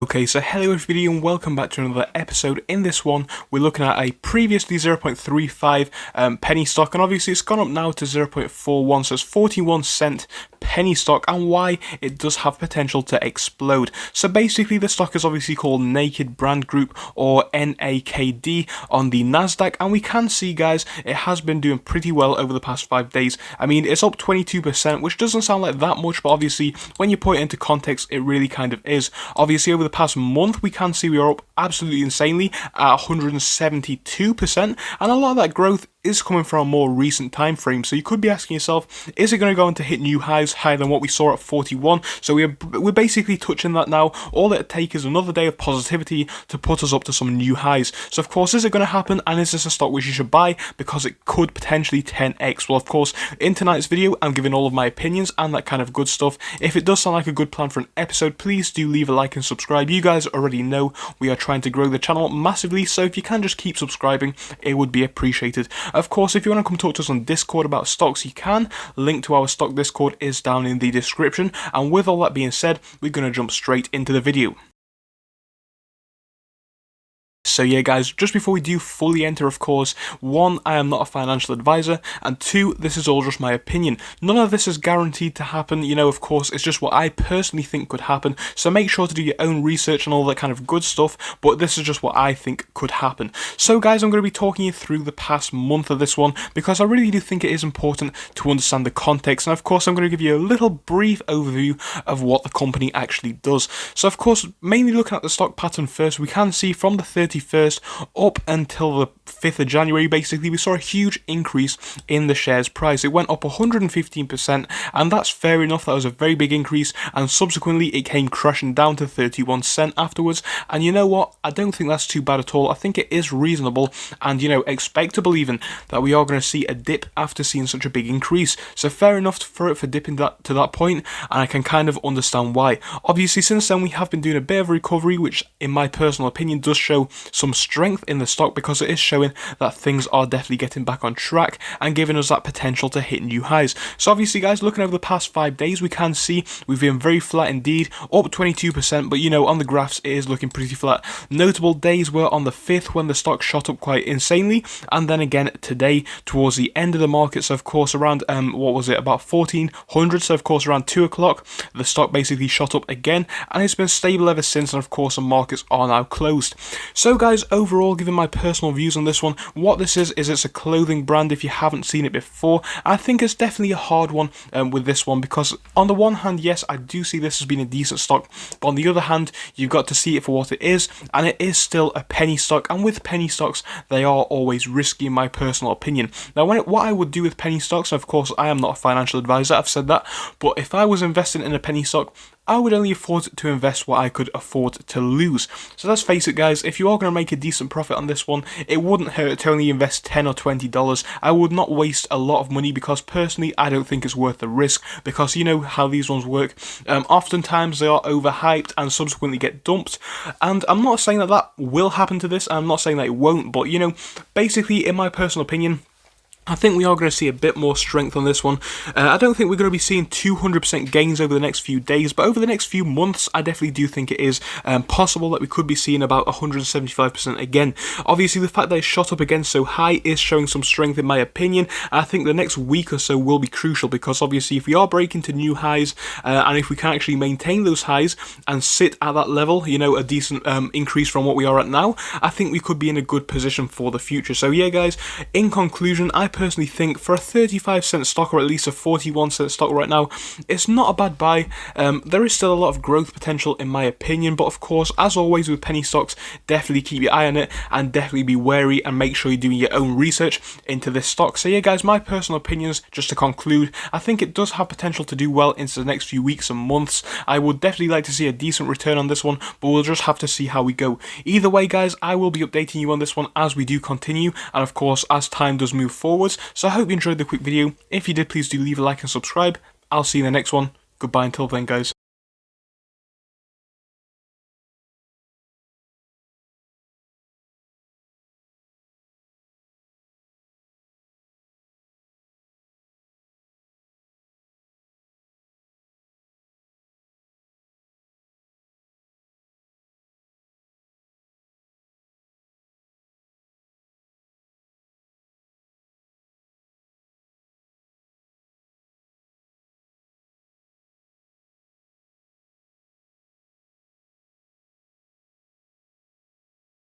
Okay, so hello everybody and welcome back to another episode. In this one, we're looking at a previously 0.35 penny stock, and obviously it's gone up now to 0.41, so it's 41-cent penny stock, and why it does have potential to explode. So basically the stock is obviously called Naked Brand Group, or NAKD, on the Nasdaq, and we can see, guys, it has been doing pretty well over the past 5 days. I mean, it's up 22%, which doesn't sound like that much, but obviously when you put it into context, it really kind of is. Obviously over the past month, we can see we are up absolutely insanely at 172%, and a lot of that growth is coming from a more recent time frame. So you could be asking yourself, is it going to go on to hit new highs higher than what we saw at 41? So we're basically touching that now. All it takes is another day of positivity to put us up to some new highs. So of course, is it going to happen, and is this a stock which you should buy because it could potentially 10x? Well, of course, in tonight's video, I'm giving all of my opinions and that kind of good stuff. If it does sound like a good plan for an episode, please do leave a like and subscribe. You guys already know we are trying to grow the channel massively, so if you can just keep subscribing, it would be appreciated. Of course, if you want to come talk to us on Discord about stocks, you can. Link to our stock Discord is down in the description. And with all that being said, we're going to jump straight into the video. So yeah, guys, just before we do fully enter, of course, 1, I am not a financial advisor, and 2, this is all just my opinion. None of this is guaranteed to happen, you know, of course, it's just what I personally think could happen, so make sure to do your own research and all that kind of good stuff, but this is just what I think could happen. So guys, I'm going to be talking you through the past month of this one, because I really do think it is important to understand the context, and of course, I'm going to give you a little brief overview of what the company actually does. So of course, mainly looking at the stock pattern first, we can see from the 31st up until the 5th of January, basically, we saw a huge increase in the shares price. It went up 115%, and that's fair enough. That was a very big increase, and subsequently it came crashing down to 31 cents afterwards. And you know what? I don't think that's too bad at all. I think it is reasonable, and you know, expectable even, that we are going to see a dip after seeing such a big increase. So fair enough for it for dipping to that point, and I can kind of understand why. Obviously, since then we have been doing a bit of recovery, which in my personal opinion does show some strength in the stock, because it is showing that things are definitely getting back on track and giving us that potential to hit new highs. So obviously, guys, looking over the past 5 days, we can see we've been very flat indeed, up 22%, but you know, on the graphs it is looking pretty flat. Notable days were on the 5th when the stock shot up quite insanely, and then again today towards the end of the market. So of course around what was it, about 1400, so of course around 2 o'clock the stock basically shot up again, and it's been stable ever since, and of course the markets are now closed. So guys, overall, given my personal views on this one, what this is it's a clothing brand if you haven't seen it before. I think it's definitely a hard one with this one, because on the one hand, yes, I do see this as being a decent stock, but on the other hand, you've got to see it for what it is, and it is still a penny stock, and with penny stocks, they are always risky in my personal opinion. Now, what I would do with penny stocks, and of course, I am not a financial advisor, I've said that, but if I was investing in a penny stock, I would only afford to invest what I could afford to lose. So let's face it, guys, if you are going to make a decent profit on this one, it wouldn't hurt to only invest $10 or $20. I would not waste a lot of money, because personally, I don't think it's worth the risk, because you know how these ones work. Oftentimes they are overhyped and subsequently get dumped, and I'm not saying that that will happen to this, I'm not saying that it won't, but you know, basically, in my personal opinion, I think we are going to see a bit more strength on this one. I don't think we're going to be seeing 200% gains over the next few days, but over the next few months, I definitely do think it is possible that we could be seeing about 175% again. Obviously, the fact that it shot up again so high is showing some strength in my opinion. I think the next week or so will be crucial, because obviously if we are breaking to new highs, and if we can actually maintain those highs and sit at that level, you know, a decent increase from what we are at now, I think we could be in a good position for the future. So yeah, guys, in conclusion, I personally think for a 35-cent stock, or at least a 41-cent stock right now, it's not a bad buy. There is still a lot of growth potential in my opinion, but of course, as always with penny stocks, definitely keep your eye on it and definitely be wary and make sure you're doing your own research into this stock. So yeah, guys, my personal opinions, just to conclude, I think it does have potential to do well into the next few weeks and months. I would definitely like to see a decent return on this one, but we'll just have to see how we go. Either way, guys, I will be updating you on this one as we do continue, and of course, as time does move forward. So I hope you enjoyed the quick video. If you did, please do leave a like and subscribe. I'll see you in the next one. Goodbye until then, guys.